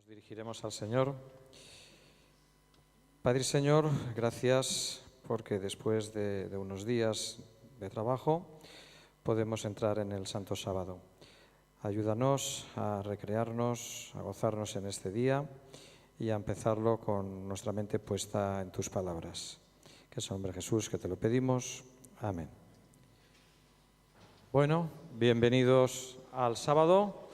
Nos dirigiremos al Señor. Padre y Señor, gracias porque después de unos días de trabajo podemos entrar en el Santo Sábado. Ayúdanos a recrearnos, a gozarnos en este día y a empezarlo con nuestra mente puesta en tus palabras. Que es el nombre de Jesús que te lo pedimos. Amén. Bueno, bienvenidos al sábado,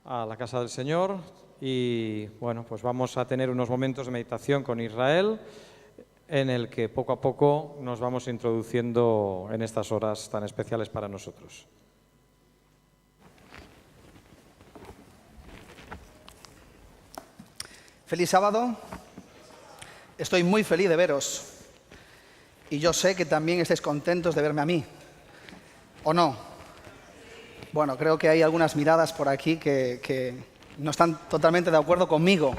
a la casa del Señor. Y bueno, pues vamos a tener unos momentos de meditación con Israel en el que poco a poco nos vamos introduciendo en estas horas tan especiales para nosotros. Feliz sábado. Estoy muy feliz de veros. Y yo sé que también estáis contentos de verme a mí. ¿O no? Bueno, creo que hay algunas miradas por aquí que no están totalmente de acuerdo conmigo,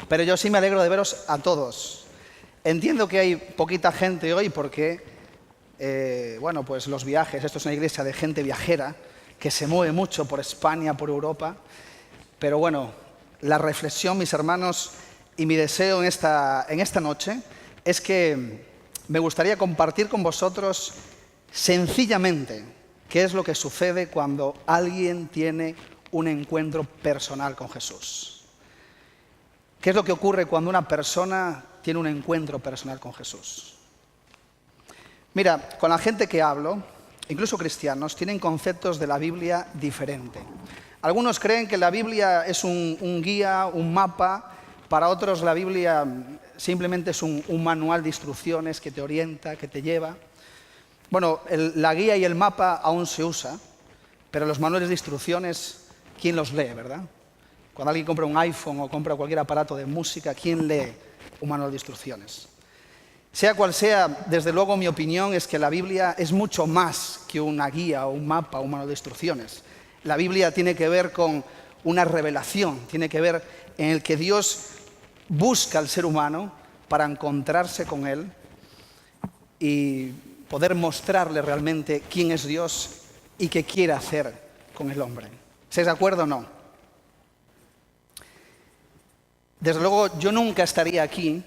pero yo sí me alegro de veros a todos. Entiendo que hay poquita gente hoy porque, bueno, pues los viajes, esto es una iglesia de gente viajera que se mueve mucho por España, por Europa, pero bueno, la reflexión, mis hermanos, y mi deseo en esta noche es que me gustaría compartir con vosotros sencillamente qué es lo que sucede cuando alguien tiene un encuentro personal con Jesús. ¿Qué es lo que ocurre cuando una persona tiene un encuentro personal con Jesús? Mira, con la gente que hablo, incluso cristianos, tienen conceptos de la Biblia diferente. Algunos creen que la Biblia es un guía, un mapa. Para otros la Biblia simplemente es un manual de instrucciones que te orienta, que te lleva. Bueno, la guía y el mapa aún se usa, pero los manuales de instrucciones, ¿quién los lee, verdad? Cuando alguien compra un iPhone o compra cualquier aparato de música, ¿quién lee un manual de instrucciones? Sea cual sea, desde luego mi opinión es que la Biblia es mucho más que una guía o un mapa o un manual de instrucciones. La Biblia tiene que ver con una revelación, tiene que ver en el que Dios busca al ser humano para encontrarse con él y poder mostrarle realmente quién es Dios y qué quiere hacer con el hombre. ¿Estáis de acuerdo o no? Desde luego yo nunca estaría aquí,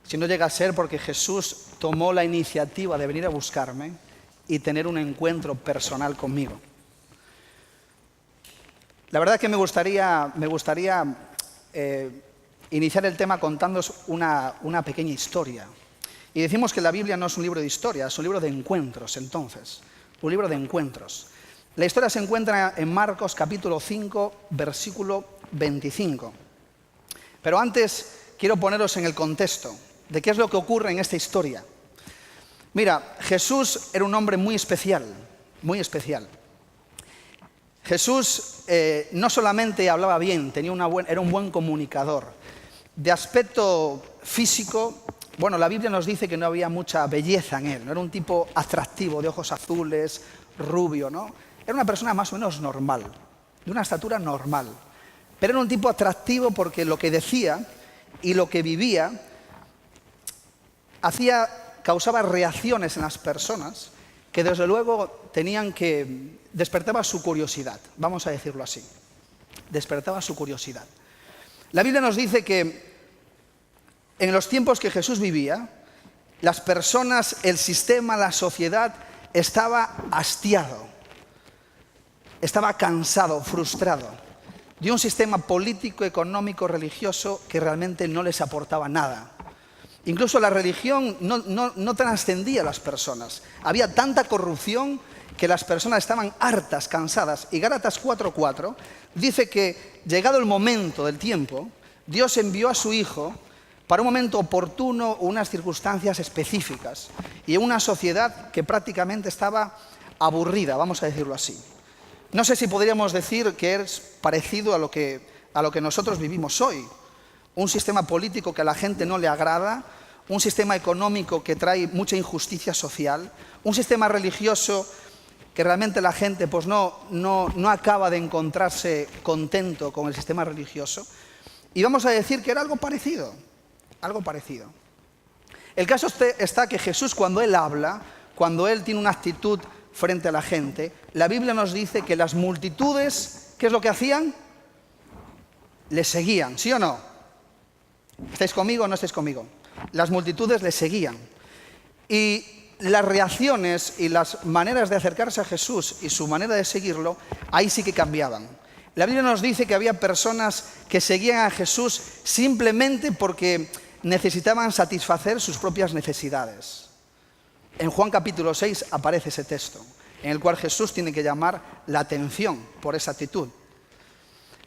si no llega a ser porque Jesús tomó la iniciativa de venir a buscarme y tener un encuentro personal conmigo. La verdad es que me gustaría iniciar el tema contándoos una pequeña historia. Y decimos que la Biblia no es un libro de historia, es un libro de encuentros, entonces. Un libro de encuentros. La historia se encuentra en Marcos capítulo 5, versículo 25. Pero antes quiero poneros en el contexto de qué es lo que ocurre en esta historia. Mira, Jesús era un hombre muy especial, muy especial. Jesús no solamente hablaba bien, era un buen comunicador. De aspecto físico, bueno, la Biblia nos dice que no había mucha belleza en él, no era un tipo atractivo, de ojos azules, rubio, ¿no? Era una persona más o menos normal, de una estatura normal. Pero era un tipo atractivo porque lo que decía y lo que vivía causaba reacciones en las personas que desde luego despertaba su curiosidad, vamos a decirlo así, despertaba su curiosidad. La Biblia nos dice que en los tiempos que Jesús vivía, las personas, el sistema, la sociedad estaba hastiado, estaba cansado, frustrado de un sistema político, económico, religioso que realmente no les aportaba nada. Incluso la religión no trascendía a las personas. Había tanta corrupción que las personas estaban hartas, cansadas. Y Gálatas 4:4 dice que, llegado el momento del tiempo, Dios envió a su Hijo para un momento oportuno, unas circunstancias específicas, y en una sociedad que prácticamente estaba aburrida, vamos a decirlo así. No sé si podríamos decir que es parecido a lo que nosotros vivimos hoy. Un sistema político que a la gente no le agrada, un sistema económico que trae mucha injusticia social, un sistema religioso que realmente la gente pues no acaba de encontrarse contento con el sistema religioso. Y vamos a decir que era algo parecido. El caso está que Jesús, cuando Él habla, cuando Él tiene una actitud frente a la gente, la Biblia nos dice que las multitudes ¿Qué es lo que hacían? Le seguían, ¿sí o no? ¿Estáis conmigo o no estáis conmigo? Las multitudes le seguían. Y las reacciones y las maneras de acercarse a Jesús y su manera de seguirlo, ahí sí que cambiaban. La Biblia nos dice que había personas que seguían a Jesús simplemente porque necesitaban satisfacer sus propias necesidades. En Juan capítulo 6 aparece ese texto, en el cual Jesús tiene que llamar la atención por esa actitud.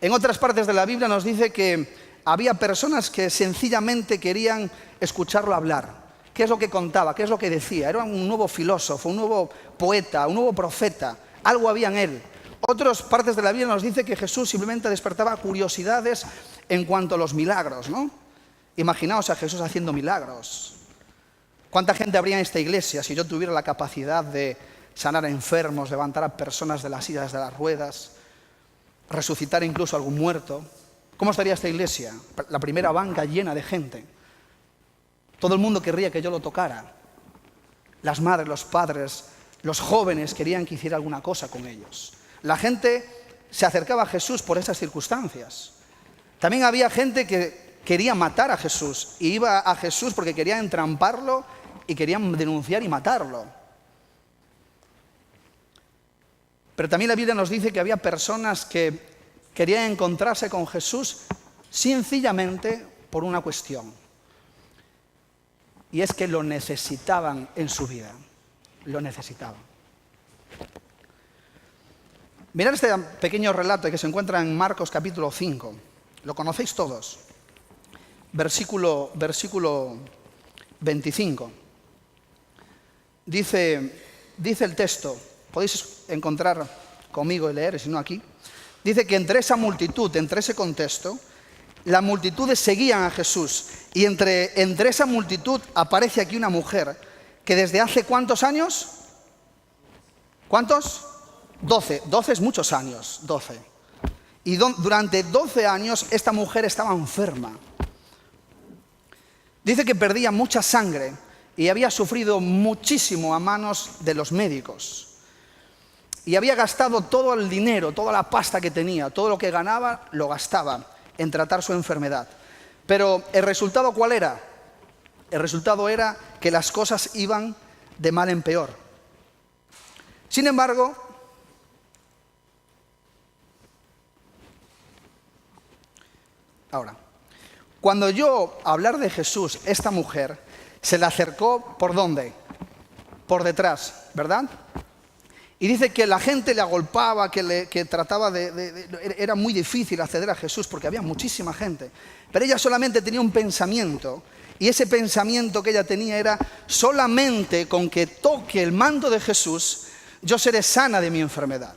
En otras partes de la Biblia nos dice que había personas que sencillamente querían escucharlo hablar. ¿Qué es lo que contaba? ¿Qué es lo que decía? Era un nuevo filósofo, un nuevo poeta, un nuevo profeta. Algo había en él. Otras partes de la Biblia nos dice que Jesús simplemente despertaba curiosidades en cuanto a los milagros, ¿no? Imaginaos a Jesús haciendo milagros. ¿Cuánta gente habría en esta iglesia si yo tuviera la capacidad de sanar a enfermos, levantar a personas de las sillas de las ruedas, resucitar incluso a algún muerto? ¿Cómo estaría esta iglesia? La primera banca llena de gente. Todo el mundo querría que yo lo tocara. Las madres, los padres, los jóvenes querían que hiciera alguna cosa con ellos. La gente se acercaba a Jesús por esas circunstancias. También había gente que quería matar a Jesús y iba a Jesús porque querían entramparlo y querían denunciar y matarlo. Pero también la Biblia nos dice que había personas que querían encontrarse con Jesús sencillamente por una cuestión. Y es que lo necesitaban en su vida. Lo necesitaban. Mirad este pequeño relato que se encuentra en Marcos capítulo 5. Lo conocéis todos. Versículo 25. Dice el texto, podéis encontrar conmigo y leer, si no aquí. Dice que entre esa multitud, entre ese contexto, las multitudes seguían a Jesús. Y entre esa multitud aparece aquí una mujer que desde hace ¿cuántos años? ¿Cuántos? 12. 12 es muchos años, 12. Y durante 12 años esta mujer estaba enferma. Dice que perdía mucha sangre y había sufrido muchísimo a manos de los médicos. Y había gastado todo el dinero, toda la pasta que tenía, todo lo que ganaba, lo gastaba en tratar su enfermedad. Pero ¿el resultado cuál era? El resultado era que las cosas iban de mal en peor. Sin embargo, ahora, cuando oyó hablar de Jesús, esta mujer se le acercó, ¿por dónde? Por detrás, ¿verdad? Y dice que la gente le agolpaba, que trataba era muy difícil acceder a Jesús porque había muchísima gente. Pero ella solamente tenía un pensamiento, y ese pensamiento que ella tenía era: solamente con que toque el manto de Jesús, yo seré sana de mi enfermedad.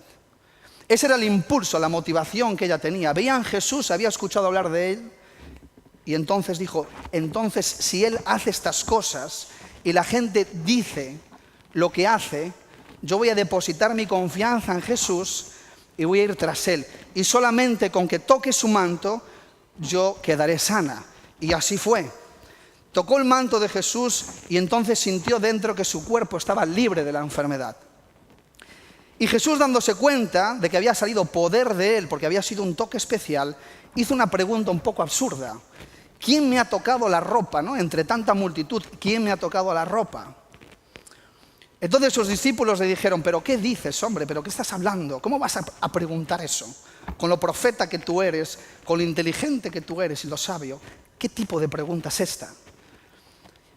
Ese era el impulso, la motivación que ella tenía. Veía a Jesús, había escuchado hablar de él, y entonces dijo: entonces si él hace estas cosas y la gente dice lo que hace, yo voy a depositar mi confianza en Jesús y voy a ir tras él. Y solamente con que toque su manto, yo quedaré sana. Y así fue. Tocó el manto de Jesús y entonces sintió dentro que su cuerpo estaba libre de la enfermedad. Y Jesús, dándose cuenta de que había salido poder de él, porque había sido un toque especial, hizo una pregunta un poco absurda. ¿Quién me ha tocado la ropa, no? Entre tanta multitud, ¿quién me ha tocado la ropa? Entonces sus discípulos le dijeron: ¿pero qué dices, hombre? ¿Pero qué estás hablando? ¿Cómo vas a preguntar eso? Con lo profeta que tú eres, con lo inteligente que tú eres y lo sabio, ¿qué tipo de pregunta es esta?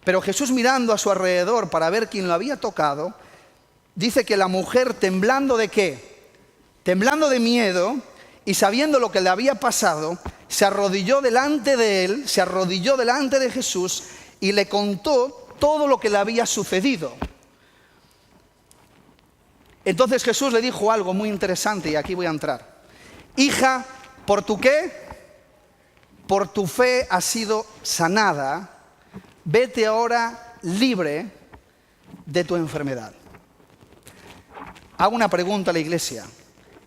Pero Jesús, mirando a su alrededor para ver quién lo había tocado, dice que la mujer, temblando ¿de qué? Temblando de miedo y sabiendo lo que le había pasado, se arrodilló delante de él, se arrodilló delante de Jesús y le contó todo lo que le había sucedido. Entonces Jesús le dijo algo muy interesante, y aquí voy a entrar. Hija, ¿por tu qué? Por tu fe has sido sanada. Vete ahora libre de tu enfermedad. Hago una pregunta a la iglesia.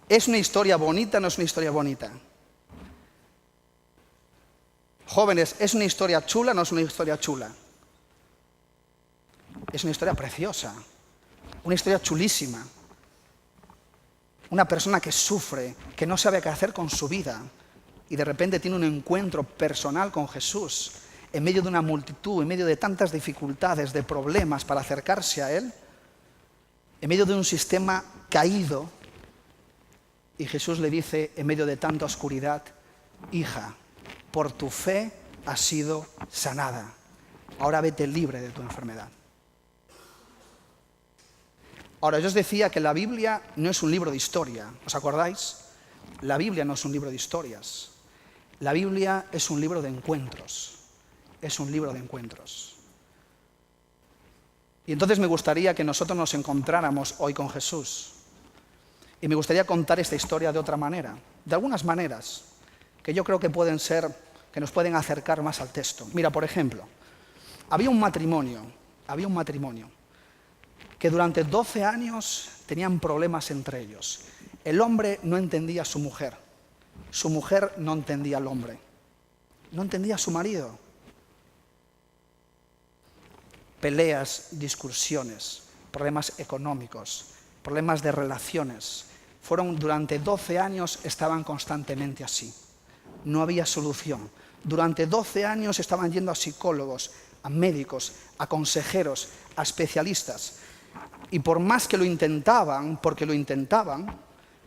¿Es una historia bonita o no es una historia bonita? Jóvenes, ¿es una historia chula o no es una historia chula? Es una historia preciosa. Una historia chulísima. Una persona que sufre, que no sabe qué hacer con su vida y de repente tiene un encuentro personal con Jesús en medio de una multitud, en medio de tantas dificultades, de problemas para acercarse a Él, en medio de un sistema caído, y Jesús le dice en medio de tanta oscuridad: hija, por tu fe has sido sanada. Ahora vete libre de tu enfermedad. Ahora, yo os decía que la Biblia no es un libro de historia, ¿os acordáis? La Biblia no es un libro de historias. La Biblia es un libro de encuentros. Es un libro de encuentros. Y entonces me gustaría que nosotros nos encontráramos hoy con Jesús. Y me gustaría contar esta historia de otra manera, de algunas maneras, que yo creo que pueden ser, que nos pueden acercar más al texto. Mira, por ejemplo, había un matrimonio que durante 12 años tenían problemas entre ellos. El hombre no entendía a su mujer no entendía al hombre, no entendía a su marido. Peleas, discusiones, problemas económicos, problemas de relaciones. Durante 12 años estaban constantemente así. No había solución. Durante 12 años estaban yendo a psicólogos, a médicos, a consejeros, a especialistas. Y por más que lo intentaban, porque lo intentaban,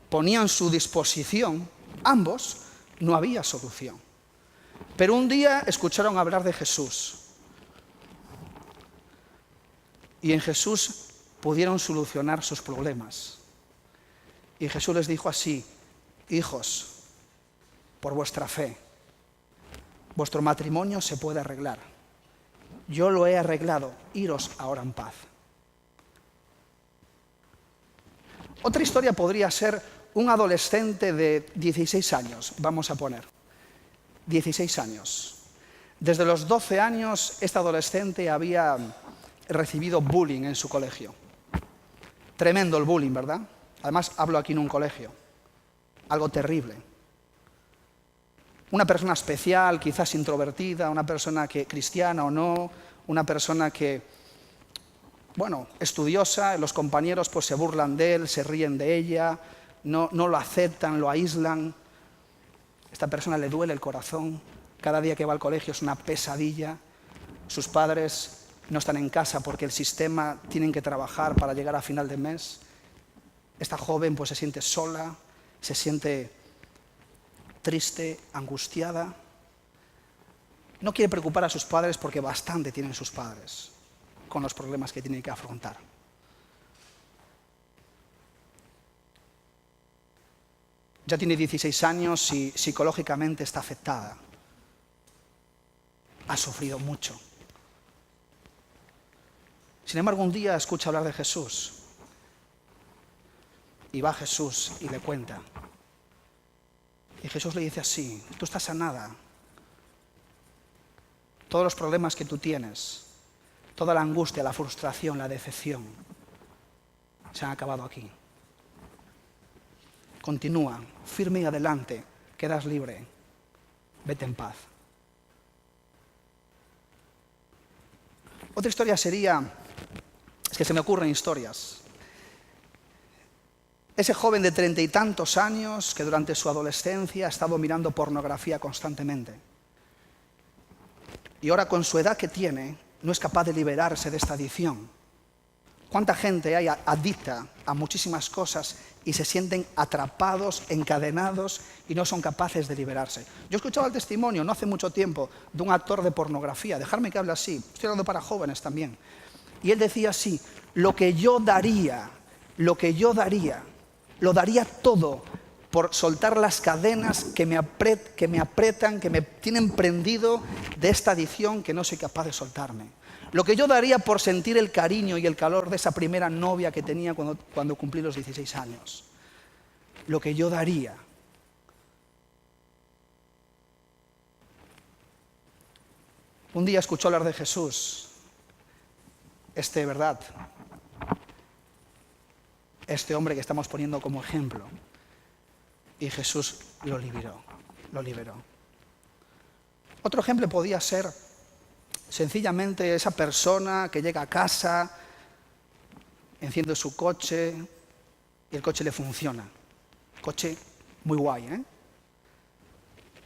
ponían su disposición, ambos, no había solución. Pero un día escucharon hablar de Jesús. Y en Jesús pudieron solucionar sus problemas. Y Jesús les dijo así: hijos, por vuestra fe, vuestro matrimonio se puede arreglar. Yo lo he arreglado, iros ahora en paz. Otra historia podría ser un adolescente de 16 años, vamos a poner. 16 años. Desde los 12 años, este adolescente había recibido bullying en su colegio. Tremendo el bullying, ¿verdad? Además, hablo aquí en un colegio. Algo terrible. Una persona especial, quizás introvertida, una persona que cristiana o no, una persona que, estudiosa, los compañeros pues se burlan de él, se ríen de ella, no lo aceptan, lo aíslan. Esta persona le duele el corazón, cada día que va al colegio es una pesadilla. Sus padres no están en casa porque el sistema tienen que trabajar para llegar a final de mes. Esta joven pues se siente sola, se siente triste, angustiada. No quiere preocupar a sus padres porque bastante tienen sus padres con los problemas que tienen que afrontar. Ya tiene 16 años y psicológicamente está afectada. Ha sufrido mucho. Sin embargo, un día escucha hablar de Jesús. Y va a Jesús y le cuenta. Y Jesús le dice así: tú estás sanada. Todos los problemas que tú tienes, toda la angustia, la frustración, la decepción, se han acabado aquí. Continúa, firme y adelante, quedas libre, vete en paz. Otra historia sería, es que se me ocurren historias. Ese joven de 30 y tantos años que durante su adolescencia ha estado mirando pornografía constantemente. Y ahora con su edad que tiene, no es capaz de liberarse de esta adicción. ¿Cuánta gente hay adicta a muchísimas cosas y se sienten atrapados, encadenados y no son capaces de liberarse? Yo escuchaba el testimonio no hace mucho tiempo de un actor de pornografía, dejarme que hable así, estoy hablando para jóvenes también. Y él decía así: lo que yo daría, lo daría todo por soltar las cadenas que me apretan, que me tienen prendido de esta adicción que no soy capaz de soltarme. Lo que yo daría por sentir el cariño y el calor de esa primera novia que tenía cuando cumplí los 16 años. Lo que yo daría. Un día escuchó hablar de Jesús. ¿Verdad? Este hombre que estamos poniendo como ejemplo. Y Jesús lo liberó. Otro ejemplo podía ser sencillamente esa persona que llega a casa, enciende su coche y el coche le funciona. Coche muy guay, ¿eh?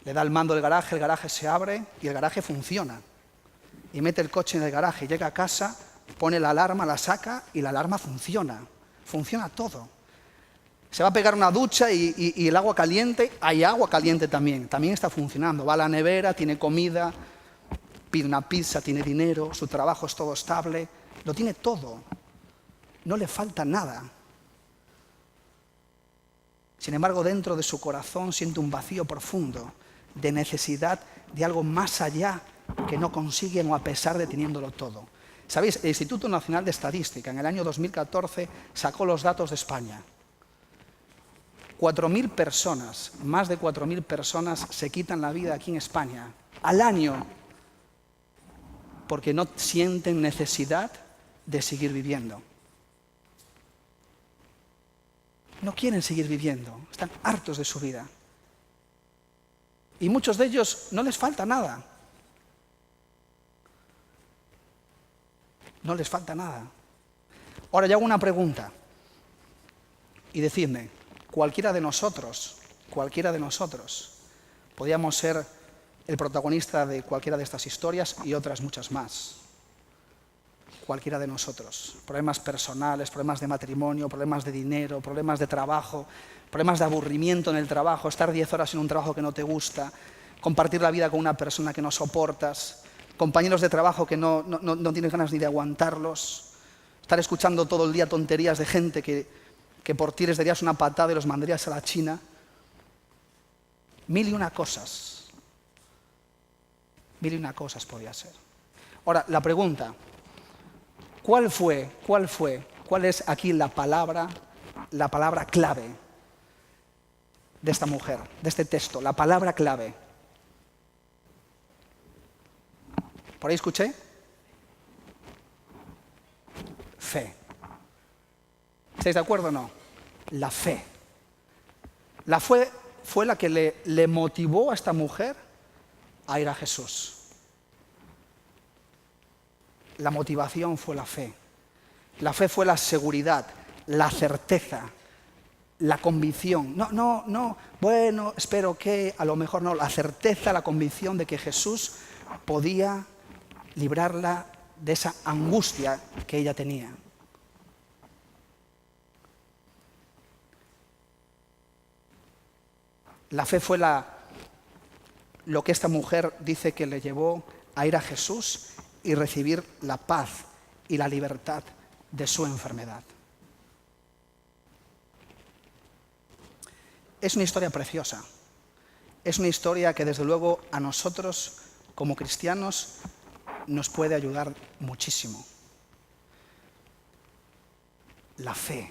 Le da el mando del garaje, el garaje se abre y el garaje funciona. Y mete el coche en el garaje, llega a casa, pone la alarma, la saca y la alarma funciona. Funciona todo. Se va a pegar una ducha y el agua caliente, hay agua caliente también está funcionando. Va a la nevera, tiene comida, pide una pizza, tiene dinero, su trabajo es todo estable, lo tiene todo. No le falta nada. Sin embargo, dentro de su corazón siente un vacío profundo de necesidad de algo más allá que no consiguen o a pesar de teniéndolo todo. ¿Sabéis? El Instituto Nacional de Estadística en el año 2014 sacó los datos de España. 4.000 personas, más de 4.000 personas se quitan la vida aquí en España al año porque no sienten necesidad de seguir viviendo. No quieren seguir viviendo, están hartos de su vida. Y muchos de ellos no les falta nada. No les falta nada. Ahora yo hago una pregunta y decidme, cualquiera de nosotros, podríamos ser el protagonista de cualquiera de estas historias y otras muchas más. Cualquiera de nosotros. Problemas personales, problemas de matrimonio, problemas de dinero, problemas de trabajo, problemas de aburrimiento en el trabajo, estar 10 horas en un trabajo que no te gusta, compartir la vida con una persona que no soportas, compañeros de trabajo que no tienes ganas ni de aguantarlos, estar escuchando todo el día tonterías de gente que por ti les darías una patada y los mandarías a la China. 1000 y una cosas. 1000 y una cosas podía ser. Ahora, la pregunta, ¿cuál es aquí la palabra clave de esta mujer, de este texto? La palabra clave. ¿Por ahí escuché? Fe. ¿Estáis de acuerdo o no? La fe. La fe fue la que le motivó a esta mujer a ir a Jesús. La motivación fue la fe. La fe fue la seguridad, la certeza, la convicción. Bueno, espero que, a lo mejor no. La certeza, la convicción de que Jesús podía librarla de esa angustia que ella tenía. La fe fue lo que esta mujer dice que le llevó a ir a Jesús y recibir la paz y la libertad de su enfermedad. Es una historia preciosa. Es una historia que desde luego a nosotros como cristianos nos puede ayudar muchísimo. La fe.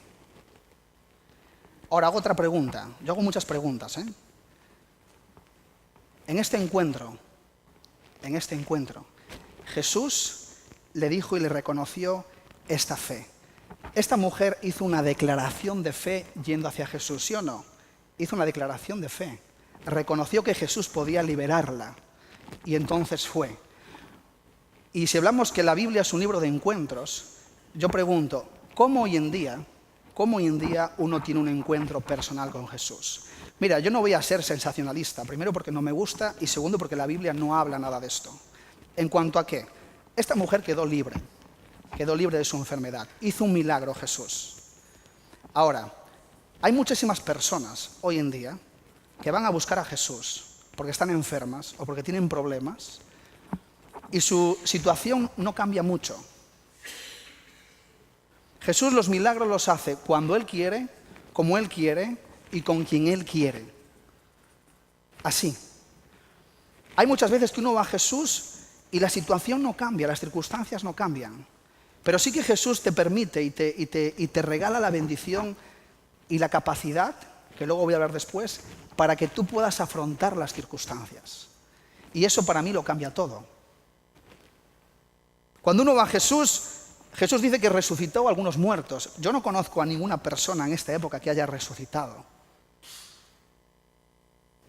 Ahora hago otra pregunta. Yo hago muchas preguntas, ¿eh? En este encuentro, Jesús le dijo y le reconoció esta fe. Esta mujer hizo una declaración de fe yendo hacia Jesús, ¿sí o no? Hizo una declaración de fe. Reconoció que Jesús podía liberarla y entonces fue. Y si hablamos que la Biblia es un libro de encuentros, yo pregunto, ¿cómo hoy en día uno tiene un encuentro personal con Jesús? Mira, yo no voy a ser sensacionalista, primero porque no me gusta y segundo porque la Biblia no habla nada de esto. ¿En cuanto a qué? Esta mujer quedó libre de su enfermedad, hizo un milagro Jesús. Ahora, hay muchísimas personas hoy en día que van a buscar a Jesús porque están enfermas o porque tienen problemas y su situación no cambia mucho. Jesús los milagros los hace cuando Él quiere, como Él quiere y con quien Él quiere. Así. Hay muchas veces que uno va a Jesús y la situación no cambia, las circunstancias no cambian. Pero sí que Jesús te permite y te regala la bendición y la capacidad, que luego voy a hablar después, para que tú puedas afrontar las circunstancias. Y eso para mí lo cambia todo. Cuando uno va a Jesús, Jesús dice que resucitó a algunos muertos. Yo no conozco a ninguna persona en esta época que haya resucitado.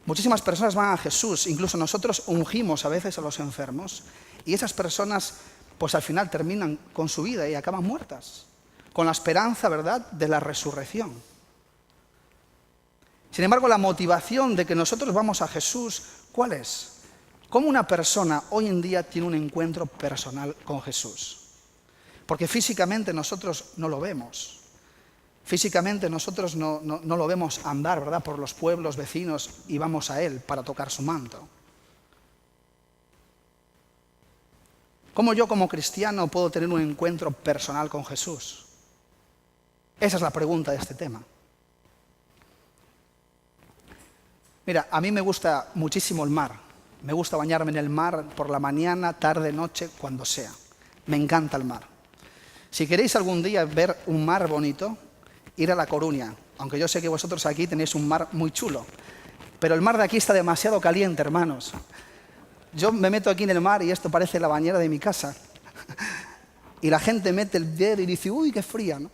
Muchísimas personas van a Jesús, incluso nosotros ungimos a veces a los enfermos y esas personas pues al final terminan con su vida y acaban muertas, con la esperanza, ¿verdad?, de la resurrección. Sin embargo, la motivación de que nosotros vamos a Jesús, ¿cuál es? ¿Cómo una persona hoy en día tiene un encuentro personal con Jesús? Porque físicamente nosotros no lo vemos. Físicamente nosotros no lo vemos andar, ¿verdad?, por los pueblos vecinos y vamos a Él para tocar su manto. ¿Cómo yo como cristiano puedo tener un encuentro personal con Jesús? Esa es la pregunta de este tema. Mira, a mí me gusta muchísimo el mar. Me gusta bañarme en el mar por la mañana, tarde, noche, cuando sea. Me encanta el mar. Si queréis algún día ver un mar bonito, ir a La Coruña. Aunque yo sé que vosotros aquí tenéis un mar muy chulo. Pero el mar de aquí está demasiado caliente, hermanos. Yo me meto aquí en el mar y esto parece la bañera de mi casa. Y la gente mete el dedo y dice, uy, qué fría, ¿no?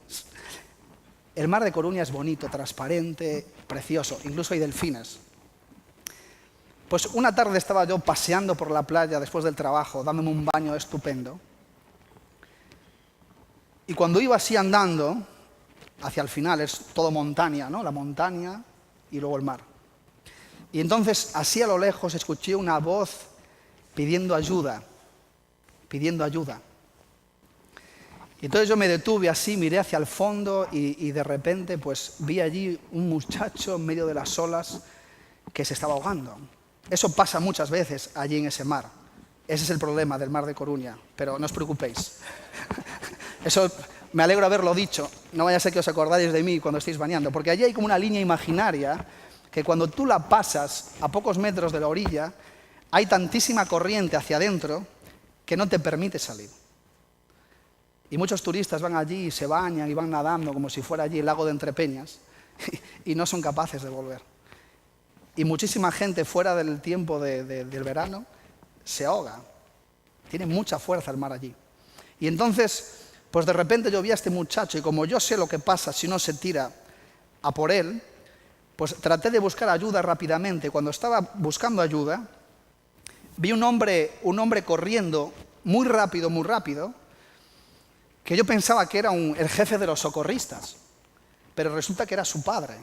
El mar de Coruña es bonito, transparente, precioso. Incluso hay delfines. Pues una tarde estaba yo paseando por la playa después del trabajo, dándome un baño estupendo. Y cuando iba así andando, hacia el final es todo montaña, ¿no? La montaña y luego el mar. Y entonces, así a lo lejos, escuché una voz pidiendo ayuda, pidiendo ayuda. Y entonces yo me detuve así, miré hacia el fondo y de repente pues vi allí un muchacho en medio de las olas que se estaba ahogando. Eso pasa muchas veces allí en ese mar. Ese es el problema del mar de Coruña, pero no os preocupéis. Eso me alegro haberlo dicho, no vaya a ser que os acordáis de mí cuando estéis bañando, porque allí hay como una línea imaginaria que cuando tú la pasas a pocos metros de la orilla, hay tantísima corriente hacia adentro que no te permite salir. Y muchos turistas van allí y se bañan y van nadando como si fuera allí el lago de Entrepeñas y no son capaces de volver. Y muchísima gente fuera del tiempo del verano se ahoga. Tiene mucha fuerza el mar allí. Y entonces, pues de repente yo vi a este muchacho y como yo sé lo que pasa si uno se tira a por él, pues traté de buscar ayuda rápidamente. Cuando estaba buscando ayuda, vi un hombre corriendo muy rápido, que yo pensaba que era el jefe de los socorristas, pero resulta que era su padre.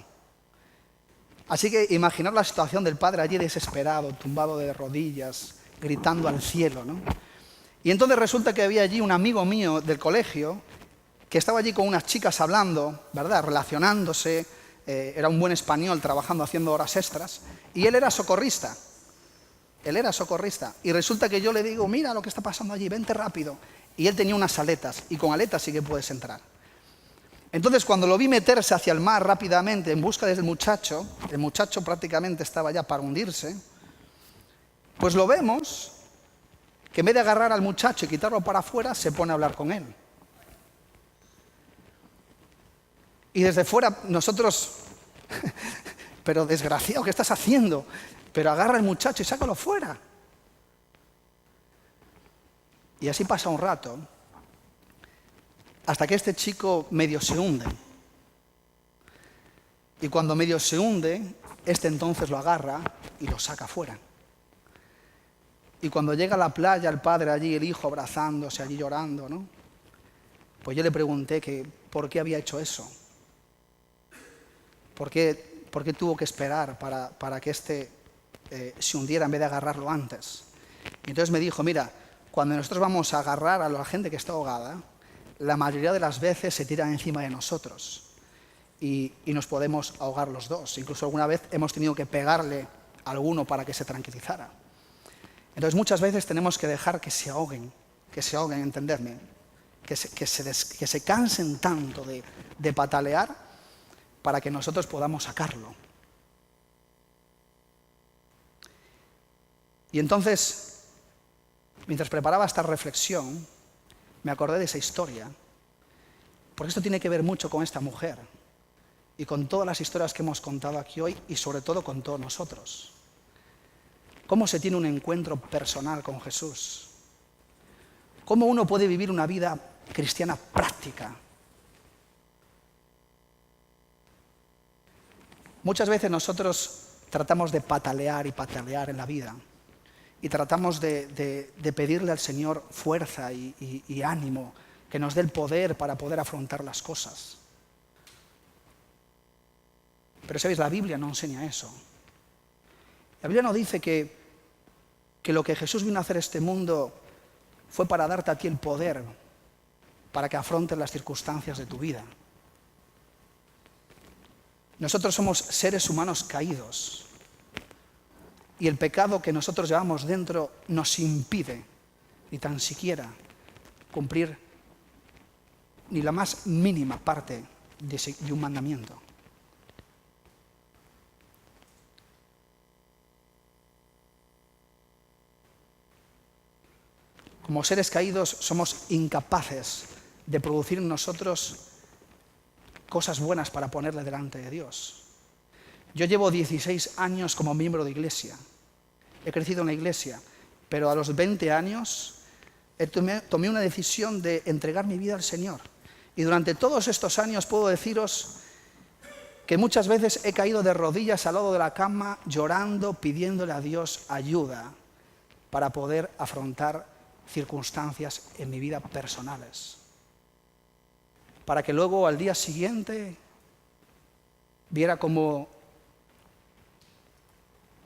Así que imaginar la situación del padre allí desesperado, tumbado de rodillas, gritando al cielo, ¿no? Y entonces resulta que había allí un amigo mío del colegio que estaba allí con unas chicas hablando, ¿verdad?, relacionándose, era un buen español trabajando, haciendo horas extras, y él era socorrista. Y resulta que yo le digo, mira lo que está pasando allí, vente rápido. Y él tenía unas aletas, y con aletas sí que puedes entrar. Entonces, cuando lo vi meterse hacia el mar rápidamente en busca del muchacho, el muchacho prácticamente estaba ya para hundirse, pues lo vemos que en vez de agarrar al muchacho y quitarlo para afuera, se pone a hablar con él. Y desde fuera nosotros, pero desgraciado, ¿qué estás haciendo? Pero agarra al muchacho y sácalo fuera. Y así pasa un rato, hasta que este chico medio se hunde. Y cuando medio se hunde, este entonces lo agarra y lo saca fuera. Y cuando llega a la playa, el padre allí, el hijo abrazándose allí llorando, ¿no? Pues yo le pregunté que por qué había hecho eso. ¿Por qué tuvo que esperar para que este se hundiera en vez de agarrarlo antes? Y entonces me dijo, mira, cuando nosotros vamos a agarrar a la gente que está ahogada, la mayoría de las veces se tiran encima de nosotros y nos podemos ahogar los dos. Incluso alguna vez hemos tenido que pegarle a alguno para que se tranquilizara. Entonces muchas veces tenemos que dejar que se ahoguen, entendedme, que se cansen tanto de patalear para que nosotros podamos sacarlo. Y entonces, mientras preparaba esta reflexión, me acordé de esa historia, porque esto tiene que ver mucho con esta mujer y con todas las historias que hemos contado aquí hoy y sobre todo con todos nosotros. ¿Cómo se tiene un encuentro personal con Jesús? ¿Cómo uno puede vivir una vida cristiana práctica? Muchas veces nosotros tratamos de patalear en la vida y tratamos de pedirle al Señor fuerza y ánimo, que nos dé el poder para poder afrontar las cosas. Pero sabéis, la Biblia no enseña eso. La Biblia no dice que lo que Jesús vino a hacer a este mundo fue para darte a ti el poder para que afrontes las circunstancias de tu vida. Nosotros somos seres humanos caídos y el pecado que nosotros llevamos dentro nos impide ni tan siquiera cumplir ni la más mínima parte de un mandamiento. Como seres caídos somos incapaces de producir en nosotros cosas buenas para ponerle delante de Dios. Yo llevo 16 años como miembro de iglesia. He crecido en la iglesia, pero a los 20 años tomé una decisión de entregar mi vida al Señor. Y durante todos estos años puedo deciros que muchas veces he caído de rodillas al lado de la cama llorando, pidiéndole a Dios ayuda para poder afrontar circunstancias en mi vida personales. Para que luego al día siguiente viera cómo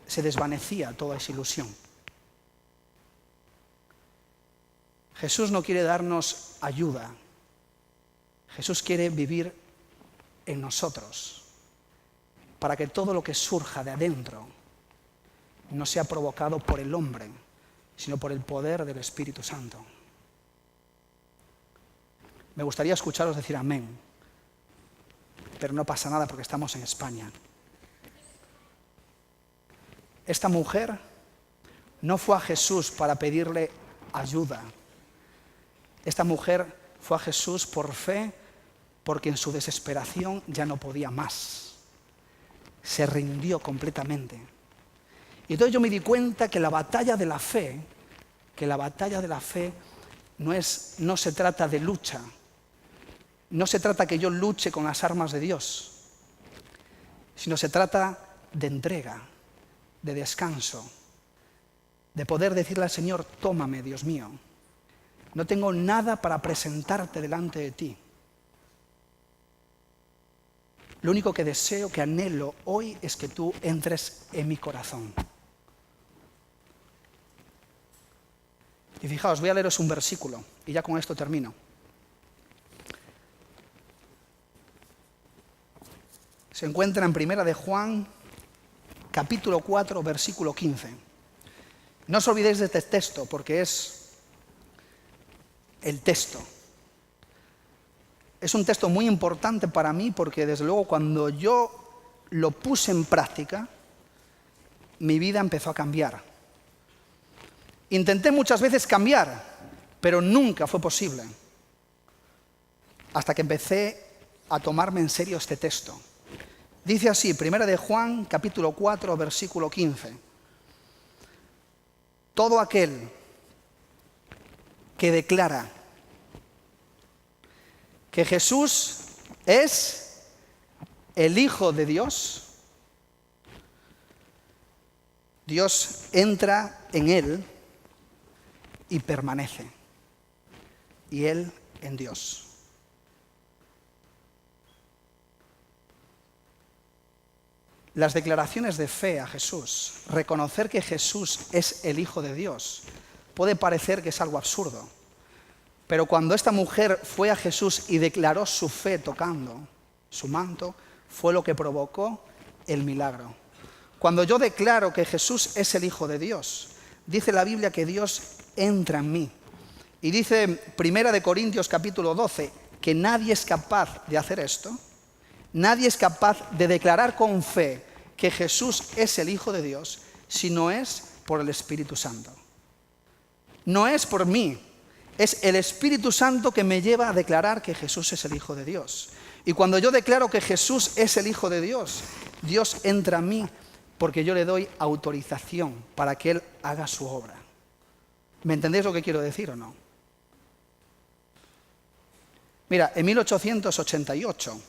se desvanecía toda esa ilusión. Jesús no quiere darnos ayuda. Jesús quiere vivir en nosotros para que todo lo que surja de adentro no sea provocado por el hombre, sino por el poder del Espíritu Santo. Me gustaría escucharos decir amén, pero no pasa nada porque estamos en España. Esta mujer no fue a Jesús para pedirle ayuda. Esta mujer fue a Jesús por fe, porque en su desesperación ya no podía más. Se rindió completamente. Y entonces yo me di cuenta que la batalla de la fe, no se trata de lucha. No se trata que yo luche con las armas de Dios, sino se trata de entrega, de descanso, de poder decirle al Señor, tómame, Dios mío. No tengo nada para presentarte delante de ti. Lo único que deseo, que anhelo hoy es que tú entres en mi corazón. Y fijaos, voy a leeros un versículo y ya con esto termino. Se encuentra en Primera de Juan, capítulo 4, versículo 15. No os olvidéis de este texto porque es el texto. Es un texto muy importante para mí porque desde luego cuando yo lo puse en práctica, mi vida empezó a cambiar. Intenté muchas veces cambiar, pero nunca fue posible. Hasta que empecé a tomarme en serio este texto. Dice así, Primera de Juan, capítulo 4, versículo 15. Todo aquel que declara que Jesús es el Hijo de Dios, Dios entra en él y permanece, y él en Dios. Las declaraciones de fe a Jesús, reconocer que Jesús es el Hijo de Dios, puede parecer que es algo absurdo. Pero cuando esta mujer fue a Jesús y declaró su fe tocando su manto, fue lo que provocó el milagro. Cuando yo declaro que Jesús es el Hijo de Dios, dice la Biblia que Dios entra en mí. Y dice Primera de Corintios capítulo 12 que nadie es capaz de hacer esto. Nadie es capaz de declarar con fe que Jesús es el Hijo de Dios si no es por el Espíritu Santo. No es por mí, es el Espíritu Santo que me lleva a declarar que Jesús es el Hijo de Dios. Y cuando yo declaro que Jesús es el Hijo de Dios, Dios entra en mí porque yo le doy autorización para que Él haga su obra. ¿Me entendéis lo que quiero decir o no? Mira, en 1888,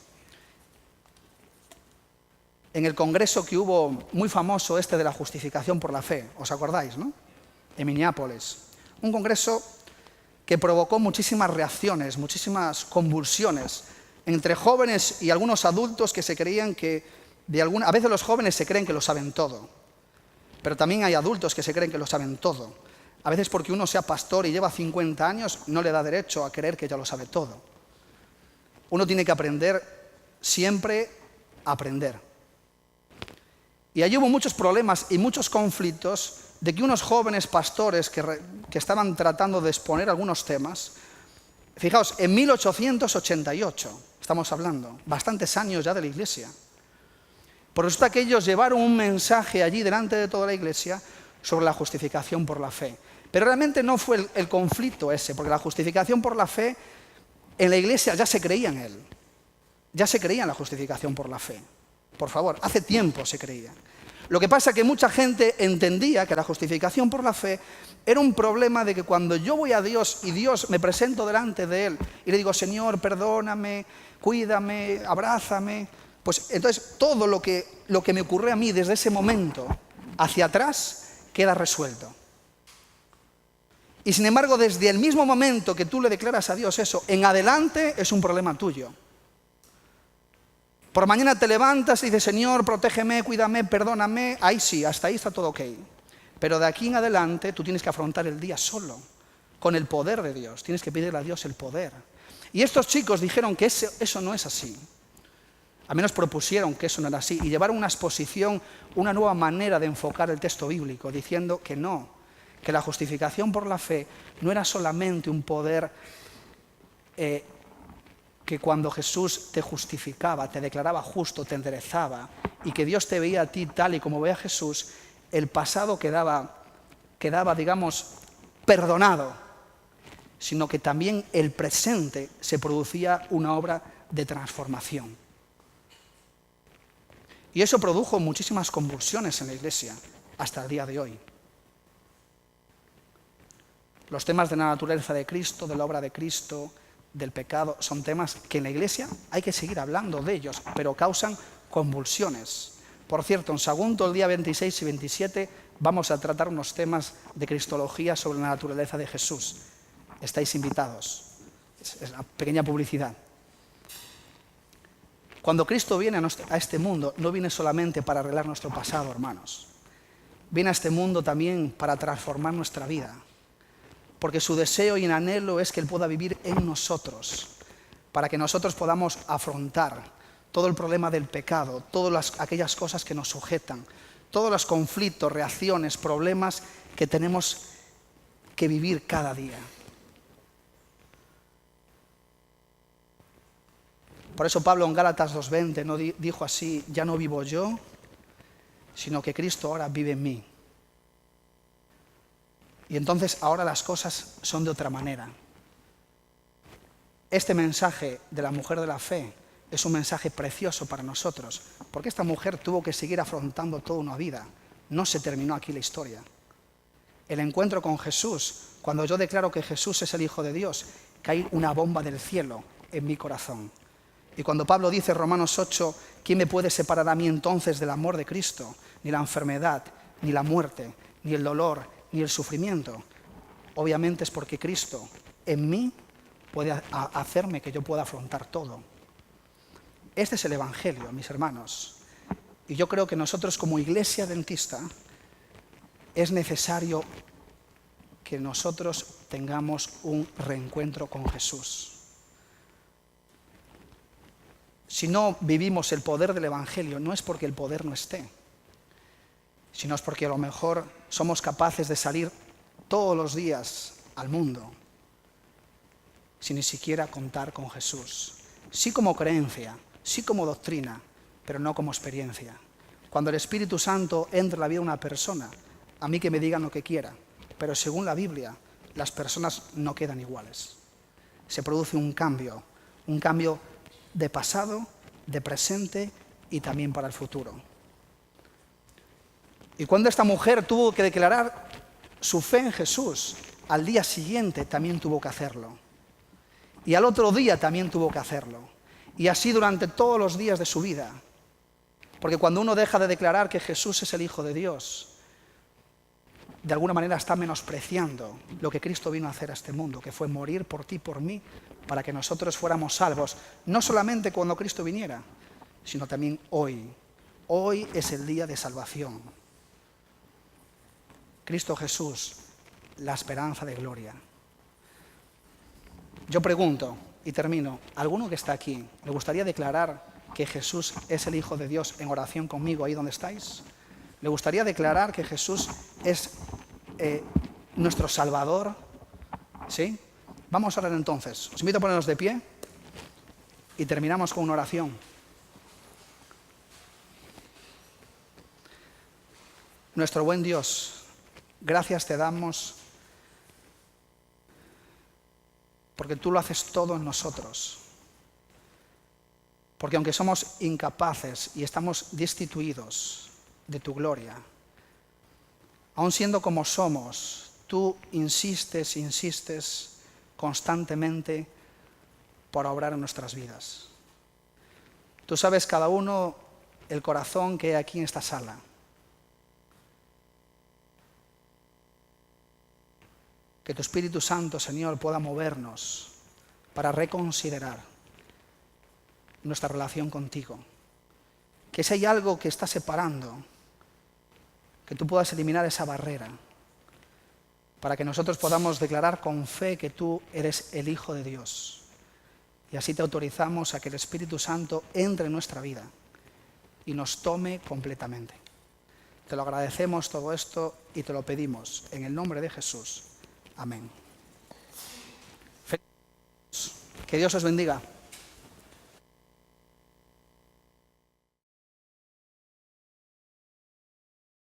en el congreso que hubo muy famoso de la justificación por la fe, ¿os acordáis, no? En Minneapolis. Un congreso que provocó muchísimas reacciones, muchísimas convulsiones entre jóvenes y algunos adultos que se creían que A veces los jóvenes se creen que lo saben todo, pero también hay adultos que se creen que lo saben todo. A veces porque uno sea pastor y lleva 50 años no le da derecho a creer que ya lo sabe todo. Uno tiene que aprender siempre a aprender. Y allí hubo muchos problemas y muchos conflictos de que unos jóvenes pastores que estaban tratando de exponer algunos temas, fijaos, en 1888, estamos hablando, bastantes años ya de la iglesia, pues resulta que ellos llevaron un mensaje allí delante de toda la iglesia sobre la justificación por la fe. Pero realmente no fue el conflicto ese, porque la justificación por la fe, en la iglesia ya se creía en él. Ya se creía en la justificación por la fe. Por favor, hace tiempo se creía. Lo que pasa es que mucha gente entendía que la justificación por la fe era un problema de que cuando yo voy a Dios y Dios me presento delante de Él y le digo, Señor, perdóname, cuídame, abrázame, pues entonces todo lo que me ocurre a mí desde ese momento hacia atrás queda resuelto. Y sin embargo, desde el mismo momento que tú le declaras a Dios eso, en adelante es un problema tuyo. Por mañana te levantas y dices, Señor, protégeme, cuídame, perdóname, ahí sí, hasta ahí está todo ok. Pero de aquí en adelante tú tienes que afrontar el día solo, con el poder de Dios, tienes que pedirle a Dios el poder. Y estos chicos dijeron que eso no es así. Al menos propusieron que eso no era así y llevaron una exposición, una nueva manera de enfocar el texto bíblico, diciendo que no, que la justificación por la fe no era solamente un poder que cuando Jesús te justificaba, te declaraba justo, te enderezaba, y que Dios te veía a ti tal y como ve a Jesús, el pasado quedaba, digamos, perdonado, sino que también el presente se producía una obra de transformación. Y eso produjo muchísimas convulsiones en la iglesia, hasta el día de hoy. Los temas de la naturaleza de Cristo, de la obra de Cristo, del pecado, son temas que en la iglesia hay que seguir hablando de ellos, pero causan convulsiones. Por cierto, en Sagunto, el día 26 y 27, vamos a tratar unos temas de cristología sobre la naturaleza de Jesús. Estáis invitados. Es una pequeña publicidad. Cuando Cristo viene a este mundo, no viene solamente para arreglar nuestro pasado, hermanos. Viene a este mundo también para transformar nuestra vida. Porque su deseo y anhelo es que Él pueda vivir en nosotros, para que nosotros podamos afrontar todo el problema del pecado, todas aquellas cosas que nos sujetan, todos los conflictos, reacciones, problemas que tenemos que vivir cada día. Por eso Pablo en Gálatas 2:20 no dijo así, ya no vivo yo, sino que Cristo ahora vive en mí. Y entonces ahora las cosas son de otra manera. Este mensaje de la mujer de la fe es un mensaje precioso para nosotros, porque esta mujer tuvo que seguir afrontando toda una vida. No se terminó aquí la historia. El encuentro con Jesús, cuando yo declaro que Jesús es el Hijo de Dios, cae una bomba del cielo en mi corazón. Y cuando Pablo dice en Romanos 8, ¿quién me puede separar a mí entonces del amor de Cristo? Ni la enfermedad, ni la muerte, ni el dolor, ni el sufrimiento. Obviamente es porque Cristo en mí puede hacerme que yo pueda afrontar todo. Este es el Evangelio, mis hermanos. Y yo creo que nosotros como iglesia adventista es necesario que nosotros tengamos un reencuentro con Jesús. Si no vivimos el poder del Evangelio, no es porque el poder no esté, sino es porque a lo mejor somos capaces de salir todos los días al mundo sin ni siquiera contar con Jesús. Sí como creencia, sí como doctrina, pero no como experiencia. Cuando el Espíritu Santo entra en la vida de una persona, a mí que me digan lo que quiera, pero según la Biblia, las personas no quedan iguales. Se produce un cambio de pasado, de presente y también para el futuro. Y cuando esta mujer tuvo que declarar su fe en Jesús, al día siguiente también tuvo que hacerlo. Y al otro día también tuvo que hacerlo. Y así durante todos los días de su vida. Porque cuando uno deja de declarar que Jesús es el Hijo de Dios, de alguna manera está menospreciando lo que Cristo vino a hacer a este mundo, que fue morir por ti y por mí, para que nosotros fuéramos salvos, no solamente cuando Cristo viniera, sino también hoy, Hoy es el día de salvación. Cristo Jesús, la esperanza de gloria. Yo pregunto, y termino, ¿alguno que está aquí le gustaría declarar que Jesús es el Hijo de Dios en oración conmigo ahí donde estáis? ¿Le gustaría declarar que Jesús es nuestro Salvador? ¿Sí? Vamos a orar entonces. Os invito a ponernos de pie y terminamos con una oración. Nuestro buen Dios, gracias te damos porque tú lo haces todo en nosotros. Porque aunque somos incapaces y estamos destituidos de tu gloria, aun siendo como somos, tú insistes constantemente por obrar en nuestras vidas. Tú sabes cada uno el corazón que hay aquí en esta sala. Que tu Espíritu Santo, Señor, pueda movernos para reconsiderar nuestra relación contigo. Que si hay algo que está separando, que tú puedas eliminar esa barrera, para que nosotros podamos declarar con fe que tú eres el Hijo de Dios. Y así te autorizamos a que el Espíritu Santo entre en nuestra vida y nos tome completamente. Te lo agradecemos todo esto y te lo pedimos en el nombre de Jesús. Amén. Que Dios os bendiga.